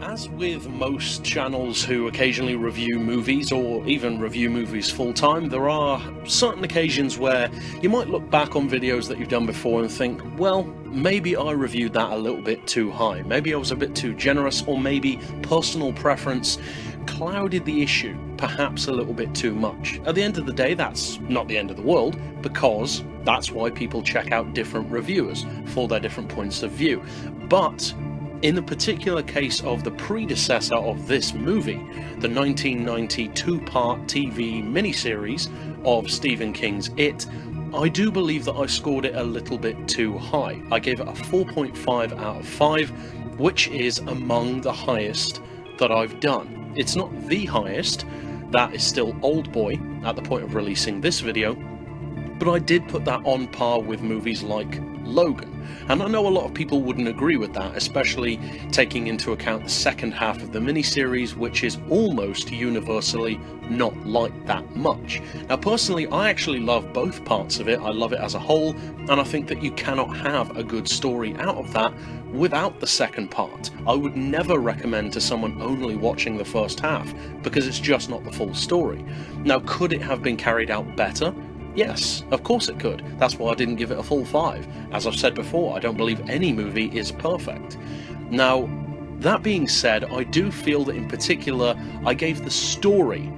As with most channels who occasionally review movies, or even review movies full-time, there are certain occasions where you might look back on videos that you've done before and think, well, maybe I reviewed that a little bit too high, maybe I was a bit too generous, or maybe personal preference clouded the issue perhaps a little bit too much. At the end of the day, that's not the end of the world, because that's why people check out different reviewers for their different points of view. But in the particular case of the predecessor of this movie, the 1990 two-part TV miniseries of Stephen King's It, I do believe that I scored it a little bit too high. I gave it a 4.5 out of 5, which is among the highest that I've done. It's not the highest, that is still Oldboy at the point of releasing this video, but I did put that on par with movies like Logan. And I know a lot of people wouldn't agree with that, especially taking into account the second half of the miniseries, which is almost universally not liked that much. Now personally, I actually love both parts of it. I love it as a whole, and I think that you cannot have a good story out of that without the second part. I would never recommend to someone only watching the first half, because it's just not the full story. Now, could it have been carried out better? Yes, of course it could. That's why I didn't give it a full 5. As I've said before, I don't believe any movie is perfect. Now, that being said, I do feel that in particular, I gave the story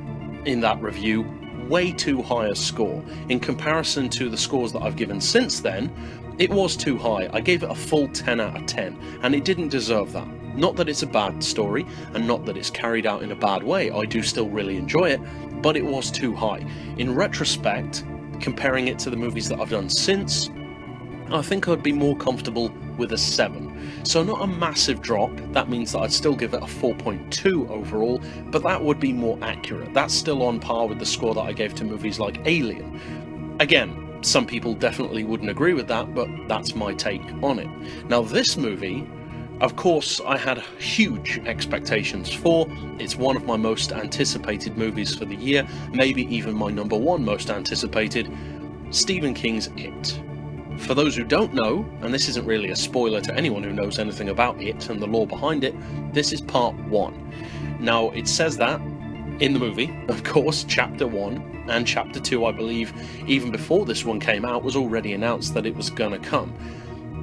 in that review way too high a score. In comparison to the scores that I've given since then, it was too high. I gave it a full 10 out of 10, and it didn't deserve that. Not that it's a bad story, and not that it's carried out in a bad way. I do still really enjoy it, but it was too high. In retrospect, comparing it to the movies that I've done since, I think I'd be more comfortable with a 7. So not a massive drop. That means that I'd still give it a 4.2 overall, but that would be more accurate. That's still on par with the score that I gave to movies like Alien. Again, some people definitely wouldn't agree with that, but that's my take on it. Now this movie, of course, I had huge expectations for. It's one of my most anticipated movies for the year, maybe even my number one most anticipated, Stephen King's It. For those who don't know, and this isn't really a spoiler to anyone who knows anything about It and the lore behind it, this is part 1. Now, it says that in the movie, of course, chapter 1 and chapter 2, I believe, even before this one came out, was already announced that it was gonna come.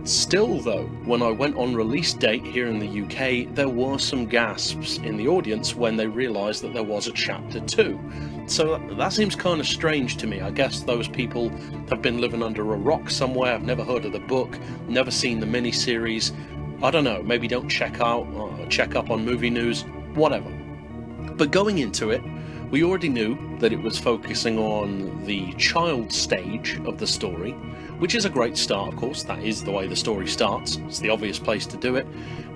Still though, when I went on release date here in the UK, there were some gasps in the audience when they realised that there was a chapter 2. So that seems kind of strange to me. I guess those people have been living under a rock somewhere, have never heard of the book, never seen the miniseries. I don't know, maybe don't check up on movie news, whatever. But going into it, we already knew that it was focusing on the child stage of the story, which is a great start, of course. That is the way the story starts. It's the obvious place to do it.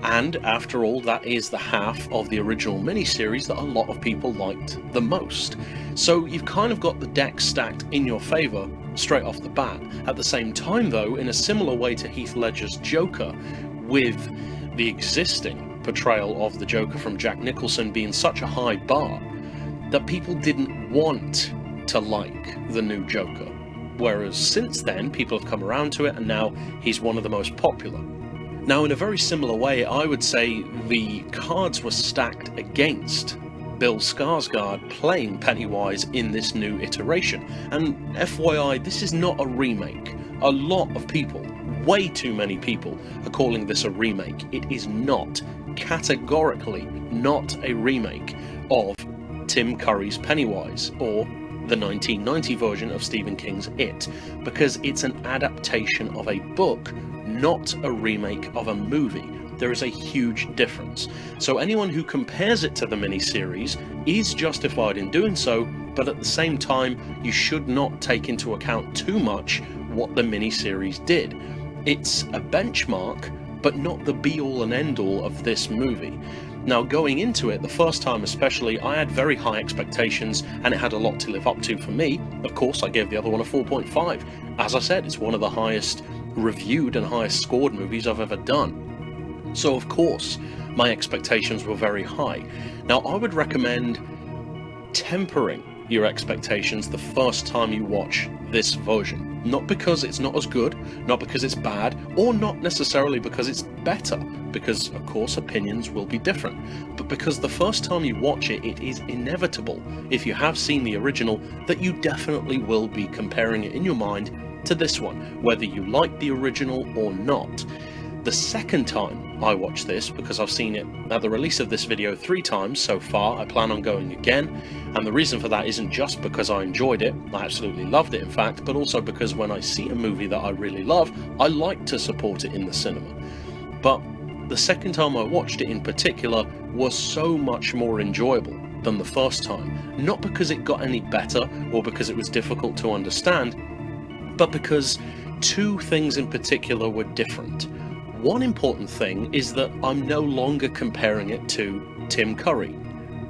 And after all, that is the half of the original miniseries that a lot of people liked the most. So you've kind of got the deck stacked in your favour straight off the bat. At the same time, though, in a similar way to Heath Ledger's Joker, with the existing portrayal of the Joker from Jack Nicholson being such a high bar, that people didn't want to like the new Joker. Whereas since then, people have come around to it, and now he's one of the most popular. Now, in a very similar way, I would say the cards were stacked against Bill Skarsgård playing Pennywise in this new iteration. And FYI, this is not a remake. A lot of people, way too many people, are calling this a remake. It is not, categorically not a remake of Tim Curry's Pennywise, or the 1990 version of Stephen King's It, because it's an adaptation of a book, not a remake of a movie. There is a huge difference. So anyone who compares it to the miniseries is justified in doing so, but at the same time, you should not take into account too much what the miniseries did. It's a benchmark, but not the be-all and end-all of this movie. Now, going into it, the first time especially, I had very high expectations, and it had a lot to live up to for me. Of course, I gave the other one a 4.5. As I said, it's one of the highest reviewed and highest scored movies I've ever done. So, of course, my expectations were very high. Now, I would recommend tempering your expectations the first time you watch this version. Not because it's not as good, not because it's bad, or not necessarily because it's better, because of course opinions will be different, but because the first time you watch it, it is inevitable, if you have seen the original, that you definitely will be comparing it in your mind to this one, whether you like the original or not. The second time I watched this, because I've seen it at the release of this video 3 times so far, I plan on going again, and the reason for that isn't just because I enjoyed it, I absolutely loved it in fact, but also because when I see a movie that I really love, I like to support it in the cinema. But the second time I watched it in particular was so much more enjoyable than the first time, not because it got any better or because it was difficult to understand, but because 2 things in particular were different. One important thing is that I'm no longer comparing it to Tim Curry,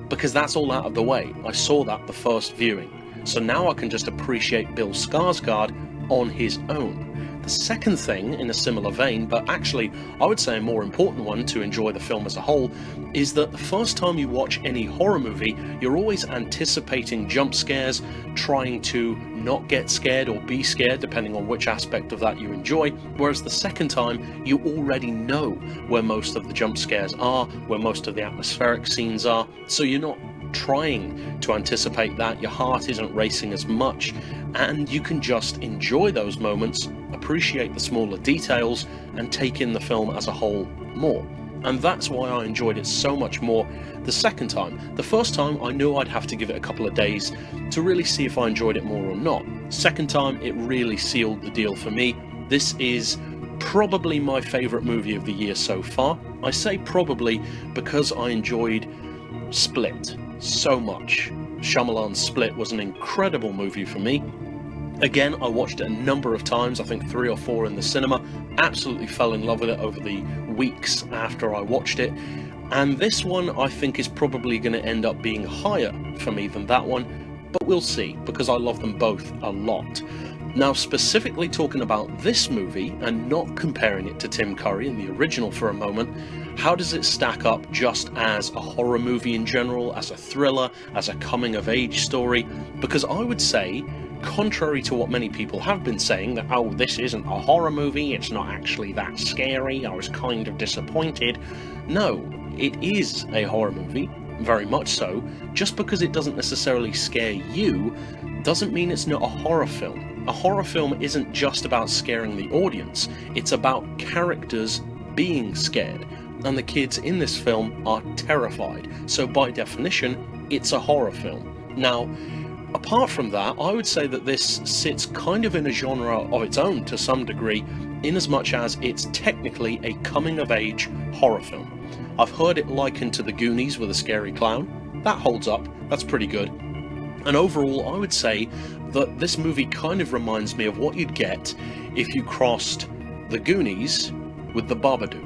because that's all out of the way. I saw that the first viewing, so now I can just appreciate Bill Skarsgård on his own. The second thing, in a similar vein, but actually I would say a more important one to enjoy the film as a whole, is that the first time you watch any horror movie, you're always anticipating jump scares, trying to not get scared or be scared, depending on which aspect of that you enjoy, whereas the second time, you already know where most of the jump scares are, where most of the atmospheric scenes are, so you're not trying to anticipate that, your heart isn't racing as much, and you can just enjoy those moments, appreciate the smaller details, and take in the film as a whole more. And that's why I enjoyed it so much more the second time. The first time I knew I'd have to give it a couple of days to really see if I enjoyed it more or not. Second time, it really sealed the deal for me. This is probably my favourite movie of the year so far. I say probably because I enjoyed Split so much. Shyamalan's Split was an incredible movie for me. Again, I watched it a number of times, I think 3 or 4 in the cinema, absolutely fell in love with it over the weeks after I watched it, and this one I think is probably going to end up being higher for me than that one, but we'll see, because I love them both a lot. Now, specifically talking about this movie, and not comparing it to Tim Curry in the original for a moment, how does it stack up just as a horror movie in general, as a thriller, as a coming-of-age story? Because I would say, contrary to what many people have been saying, that, oh, this isn't a horror movie, it's not actually that scary, I was kind of disappointed. No, it is a horror movie, very much so. Just because it doesn't necessarily scare you, doesn't mean it's not a horror film. A horror film isn't just about scaring the audience, it's about characters being scared. And the kids in this film are terrified, so by definition, it's a horror film. Now, apart from that, I would say that this sits kind of in a genre of its own to some degree, in as much as it's technically a coming-of-age horror film. I've heard it likened to The Goonies with a scary clown. That holds up, that's pretty good. And overall, I would say that this movie kind of reminds me of what you'd get if you crossed The Goonies with The Babadook.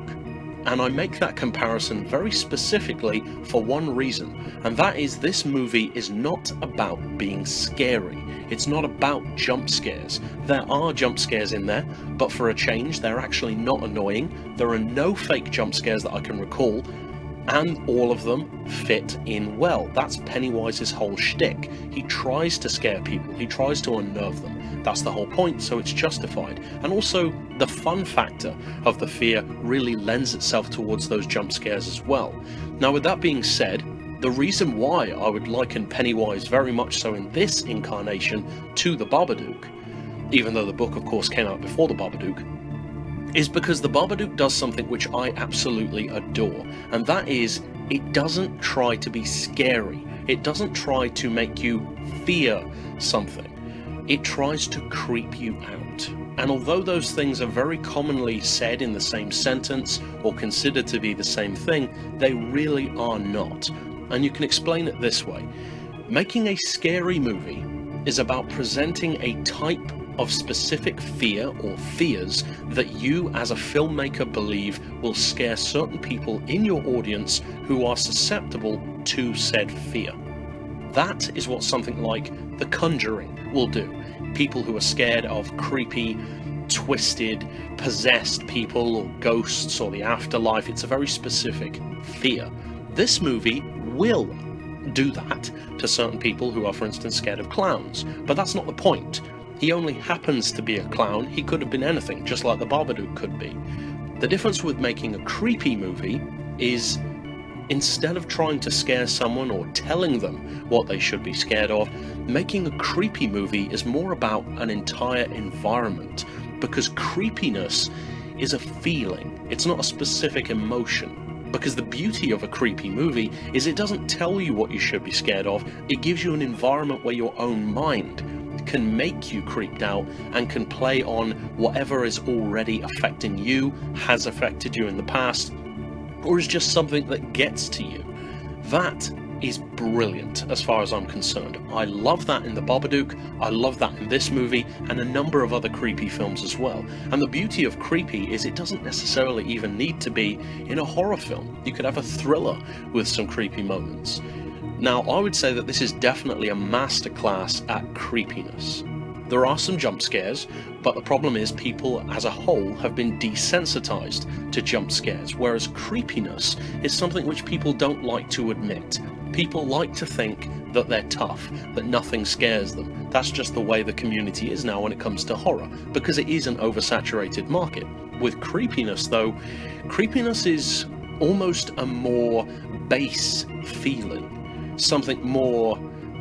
And I make that comparison very specifically for one reason, and that is this movie is not about being scary. It's not about jump scares. There are jump scares in there, but for a change, they're actually not annoying. There are no fake jump scares that I can recall, and all of them fit in well. That's Pennywise's whole shtick. He tries to scare people, he tries to unnerve them. That's the whole point, so it's justified. And also, the fun factor of the fear really lends itself towards those jump scares as well. Now, with that being said, the reason why I would liken Pennywise very much so in this incarnation to the Babadook, even though the book of course came out before the Babadook, is because the Babadook does something which I absolutely adore, and that is, it doesn't try to be scary. It doesn't try to make you fear something. It tries to creep you out. And although those things are very commonly said in the same sentence or considered to be the same thing, they really are not. And you can explain it this way. Making a scary movie is about presenting a type of specific fear or fears that you as a filmmaker believe will scare certain people in your audience who are susceptible to said fear. That is what something like The Conjuring will do. People who are scared of creepy, twisted, possessed people or ghosts or the afterlife, it's a very specific fear. This movie will do that to certain people who are, for instance, scared of clowns. But that's not the point. He only happens to be a clown. He could have been anything, just like the Babadook could be. The difference with making a creepy movie is, instead of trying to scare someone or telling them what they should be scared of, making a creepy movie is more about an entire environment, because creepiness is a feeling, it's not a specific emotion. Because the beauty of a creepy movie is it doesn't tell you what you should be scared of, it gives you an environment where your own mind can make you creeped out and can play on whatever is already affecting you, has affected you in the past, or is just something that gets to you. That is brilliant as far as I'm concerned. I love that in the Babadook, I love that in this movie, and a number of other creepy films as well. And the beauty of creepy is it doesn't necessarily even need to be in a horror film. You could have a thriller with some creepy moments. Now, I would say that this is definitely a masterclass at creepiness. There are some jump scares, but the problem is people as a whole have been desensitized to jump scares, whereas creepiness is something which people don't like to admit. People like to think that they're tough, that nothing scares them. That's just the way the community is now when it comes to horror, because it is an oversaturated market. With creepiness though, creepiness is almost a more base feeling, something more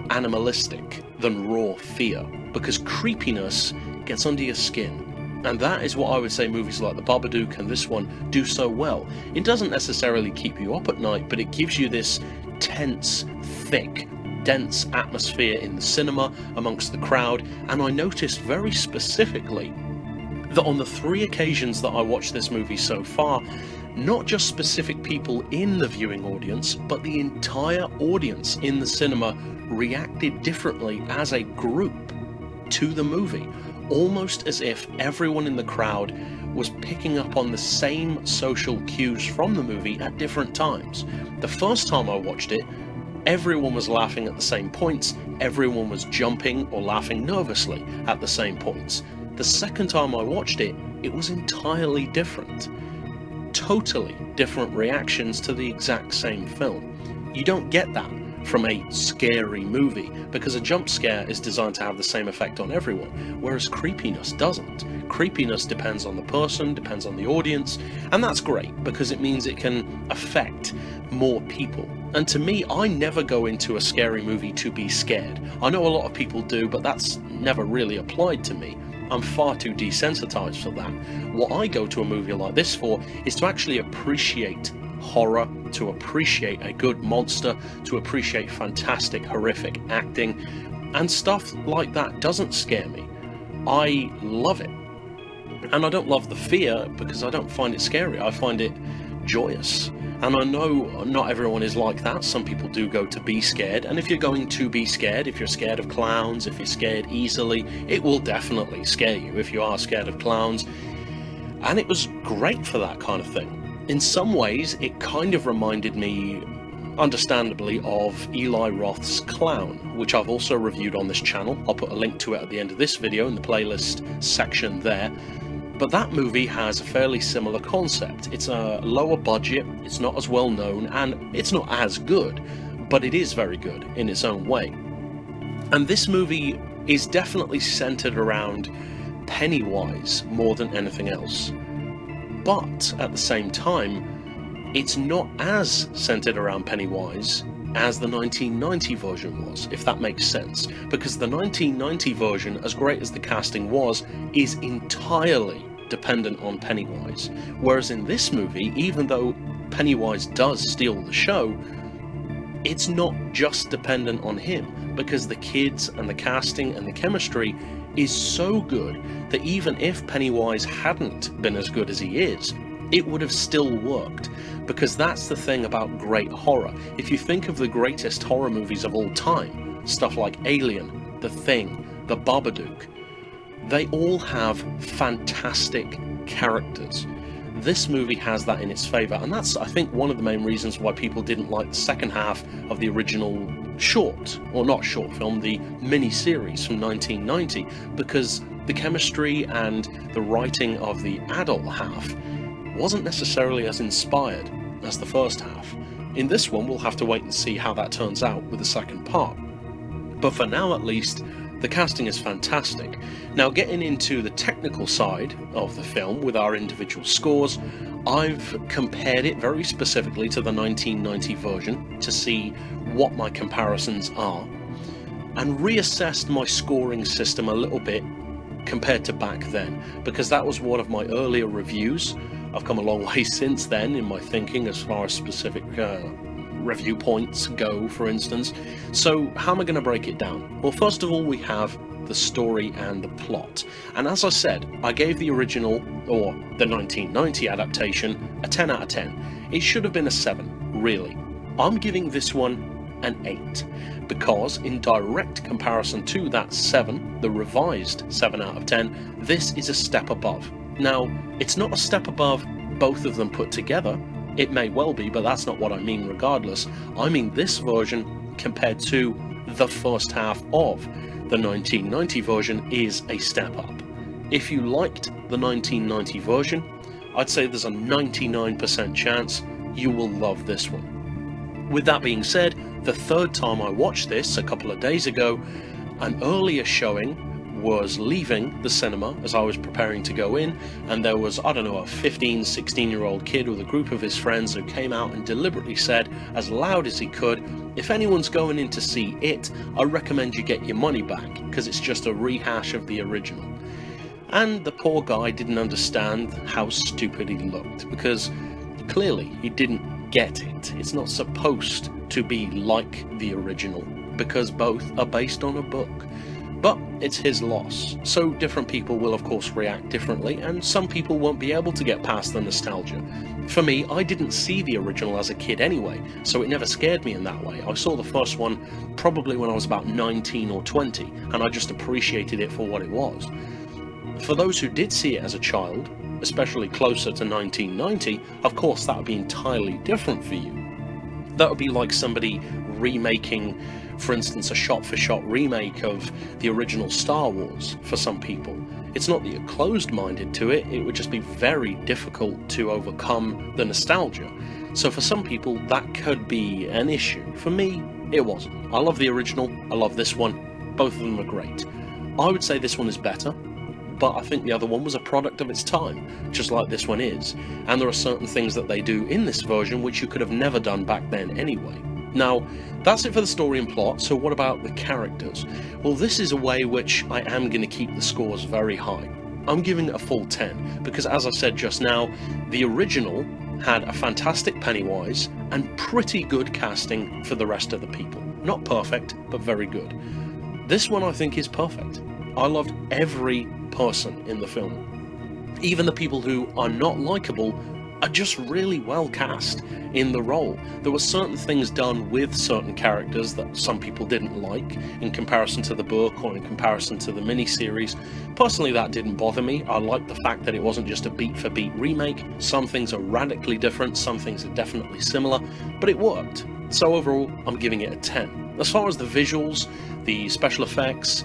animalistic than raw fear, because creepiness gets under your skin. And that is what I would say movies like the Babadook and this one do so well. It doesn't necessarily keep you up at night, but it gives you this tense, thick, dense atmosphere in the cinema amongst the crowd. And I noticed very specifically that on the 3 occasions that I watched this movie so far, not just specific people in the viewing audience, but the entire audience in the cinema reacted differently as a group to the movie, almost as if everyone in the crowd was picking up on the same social cues from the movie at different times. The first time I watched it, everyone was laughing at the same points, everyone was jumping or laughing nervously at the same points. The second time I watched it, it was entirely different. Totally different reactions to the exact same film. You don't get that from a scary movie, because a jump scare is designed to have the same effect on everyone, whereas creepiness doesn't. Creepiness depends on the person, depends on the audience, and that's great because it means it can affect more people. And to me, I never go into a scary movie to be scared. I know a lot of people do, but that's never really applied to me. I'm far too desensitized for that. What I go to a movie like this for is to actually appreciate horror, to appreciate a good monster, to appreciate fantastic, horrific acting, and stuff like that doesn't scare me. I love it. And I don't love the fear because I don't find it scary, I find it joyous. And I know not everyone is like that. Some people do go to be scared, and if you're going to be scared, if you're scared of clowns, if you're scared easily, it will definitely scare you if you are scared of clowns. And it was great for that kind of thing. In some ways, it kind of reminded me, understandably, of Eli Roth's Clown, which I've also reviewed on this channel. I'll put a link to it at the end of this video in the playlist section there. But that movie has a fairly similar concept. It's a lower budget, it's not as well known, and it's not as good, but it is very good in its own way. And this movie is definitely centered around Pennywise more than anything else. But at the same time, it's not as centered around Pennywise as the 1990 version was, if that makes sense. Because the 1990 version, as great as the casting was, is entirely dependent on Pennywise. Whereas in this movie, even though Pennywise does steal the show, it's not just dependent on him, because the kids and the casting and the chemistry is so good that even if Pennywise hadn't been as good as he is, it would have still worked. Because that's the thing about great horror. If you think of the greatest horror movies of all time, stuff like Alien, The Thing, The Babadook, they all have fantastic characters. This movie has that in its favour, and that's, I think, one of the main reasons why people didn't like the second half of the original short, or not short film, the mini-series from 1990, because the chemistry and the writing of the adult half wasn't necessarily as inspired as the first half. in this one we'll have to wait and see how that turns out with the second part. But for now at least, the casting is fantastic. Now, getting into the technical side of the film with our individual scores, I've compared it very specifically to the 1990 version to see what my comparisons are, and reassessed my scoring system a little bit compared to back then, because that was one of my earlier reviews. I've come a long way since then in my thinking as far as specific review points go, for instance. So how am I going to break it down? Well, first of all, we have the story and the plot. And as I said, I gave the original, or the 1990 adaptation, a 10 out of 10. It should have been a 7, really. I'm giving this one an 8, because in direct comparison to that 7, the revised 7 out of 10, this is a step above. Now, it's not a step above both of them put together. It may well be, but that's not what I mean regardless. I mean this version compared to the first half of the 1990 version is a step up. If you liked the 1990 version, I'd say there's a 99% chance you will love this one. With that being said, the third time I watched this a couple of days ago, an earlier showing was leaving the cinema as I was preparing to go in, and there was, I don't know, a 15, 16-year-old kid with a group of his friends who came out and deliberately said, as loud as he could, "If anyone's going in to see it, I recommend you get your money back, because it's just a rehash of the original." And the poor guy didn't understand how stupid he looked, because clearly he didn't get it. It's not supposed to be like the original, because both are based on a book. But it's his loss, so different people will of course react differently, and some people won't be able to get past the nostalgia. For me, I didn't see the original as a kid anyway, so it never scared me in that way. I saw the first one probably when I was about 19 or 20, and I just appreciated it for what it was. For those who did see it as a child, especially closer to 1990, of course that would be entirely different for you. That would be like somebody remaking, for instance, a shot-for-shot remake of the original Star Wars for some people. It's not that you're closed-minded to it, it would just be very difficult to overcome the nostalgia. So for some people, that could be an issue. For me, it wasn't. I love the original, I love this one, both of them are great. I would say this one is better, but I think the other one was a product of its time, just like this one is, and there are certain things that they do in this version which you could have never done back then anyway. Now, that's it for the story and plot, so what about the characters? Well, this is a way which I am going to keep the scores very high. I'm giving it a full 10, because as I said just now, the original had a fantastic Pennywise and pretty good casting for the rest of the people. Not perfect, but very good. This one I think is perfect. I loved every person in the film. Even the people who are not likable are just really well cast in the role. There were certain things done with certain characters that some people didn't like in comparison to the book or in comparison to the miniseries. Personally, that didn't bother me. I liked the fact that it wasn't just a beat-for-beat remake. Some things are radically different, some things are definitely similar, but it worked. So overall, I'm giving it a 10. As far as the visuals, the special effects,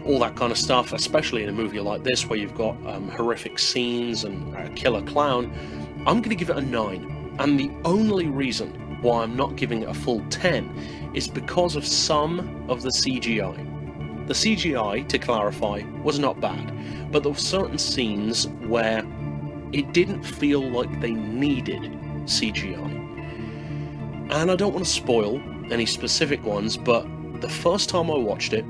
all that kind of stuff, especially in a movie like this where you've got horrific scenes and a killer clown, I'm going to give it a 9, and the only reason why I'm not giving it a full 10 is because of some of the CGI. The CGI, to clarify, was not bad, but there were certain scenes where it didn't feel like they needed CGI. And I don't want to spoil any specific ones, but the first time I watched it,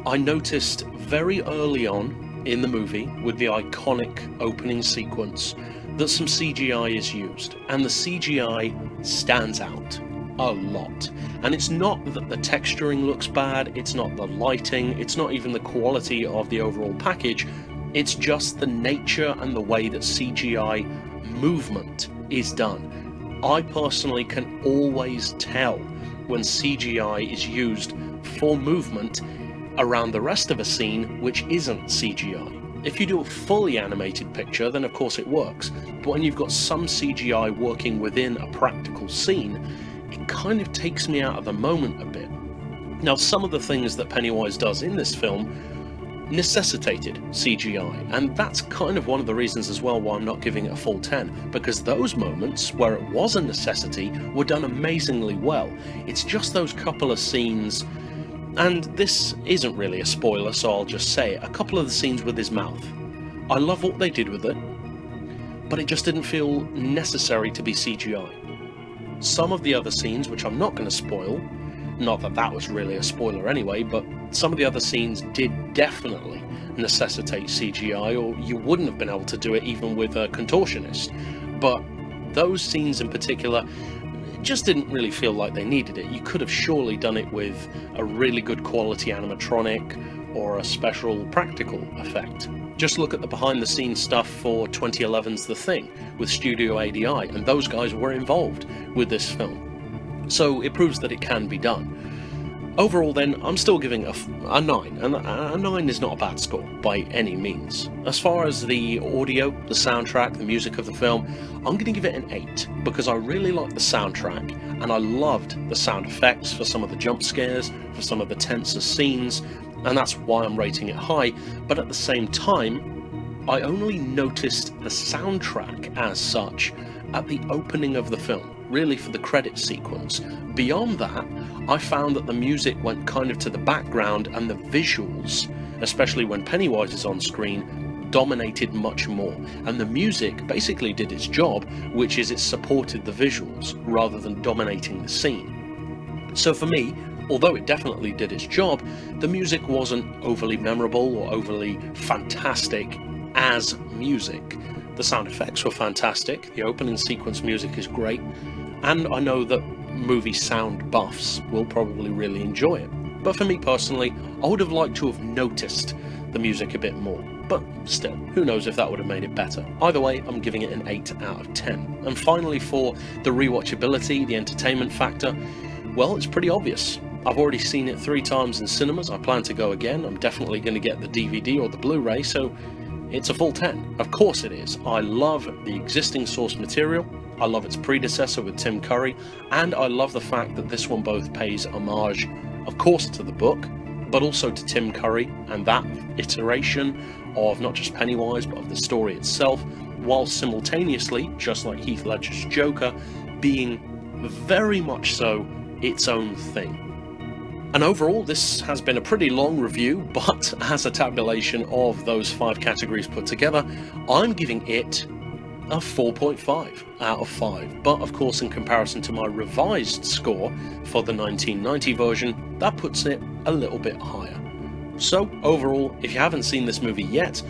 I noticed very early on in the movie, with the iconic opening sequence, that some CGI is used, and the CGI stands out a lot. And it's not that the texturing looks bad, it's not the lighting, it's not even the quality of the overall package, it's just the nature and the way that CGI movement is done. I personally can always tell when CGI is used for movement around the rest of a scene which isn't CGI. If you do a fully animated picture, then of course it works, but when you've got some CGI working within a practical scene, it kind of takes me out of the moment a bit. Now, some of the things that Pennywise does in this film necessitated CGI, and that's kind of one of the reasons as well why I'm not giving it a full 10, because those moments where it was a necessity were done amazingly well. It's just those couple of scenes, and this isn't really a spoiler, so I'll just say it, a couple of the scenes with his mouth. I love what they did with it, but it just didn't feel necessary to be CGI. Some of the other scenes, which I'm not going to spoil, not that that was really a spoiler anyway, but some of the other scenes did definitely necessitate CGI, or you wouldn't have been able to do it even with a contortionist. But those scenes in particular just didn't really feel like they needed it. You could have surely done it with a really good quality animatronic or a special practical effect. Just look at the behind the scenes stuff for 2011's The Thing with Studio ADI, and those guys were involved with this film. So it proves that it can be done. Overall then, I'm still giving a 9, and a 9 is not a bad score by any means. As far as the audio, the soundtrack, the music of the film, I'm going to give it an 8, because I really like the soundtrack, and I loved the sound effects for some of the jump scares, for some of the tenser scenes, and that's why I'm rating it high. But at the same time, I only noticed the soundtrack as such at the opening of the film, really for the credit sequence. Beyond that, I found that the music went kind of to the background, and the visuals, especially when Pennywise is on screen, dominated much more. And the music basically did its job, which is it supported the visuals rather than dominating the scene. So for me, although it definitely did its job, the music wasn't overly memorable or overly fantastic as music. The sound effects were fantastic, the opening sequence music is great, and I know that movie sound buffs will probably really enjoy it. But for me personally, I would have liked to have noticed the music a bit more. But still, who knows if that would have made it better. Either way, I'm giving it an 8 out of 10. And finally, for the rewatchability, the entertainment factor, well, it's pretty obvious. I've already seen it 3 times in cinemas, I plan to go again, I'm definitely going to get the DVD or the Blu-ray, so it's a full 10. Of course it is. I love the existing source material, I love its predecessor with Tim Curry, and I love the fact that this one both pays homage, of course, to the book, but also to Tim Curry and that iteration of not just Pennywise, but of the story itself, while simultaneously, just like Heath Ledger's Joker, being very much so its own thing. And overall, this has been a pretty long review, but as a tabulation of those 5 categories put together, I'm giving it a 4.5 out of 5. But of course, in comparison to my revised score for the 1990 version, that puts it a little bit higher. So overall, if you haven't seen this movie yet,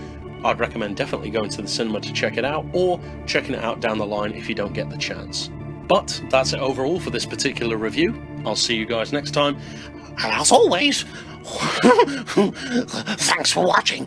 I'd recommend definitely going to the cinema to check it out, or checking it out down the line if you don't get the chance. But that's it overall for this particular review. I'll see you guys next time. And as always, thanks for watching.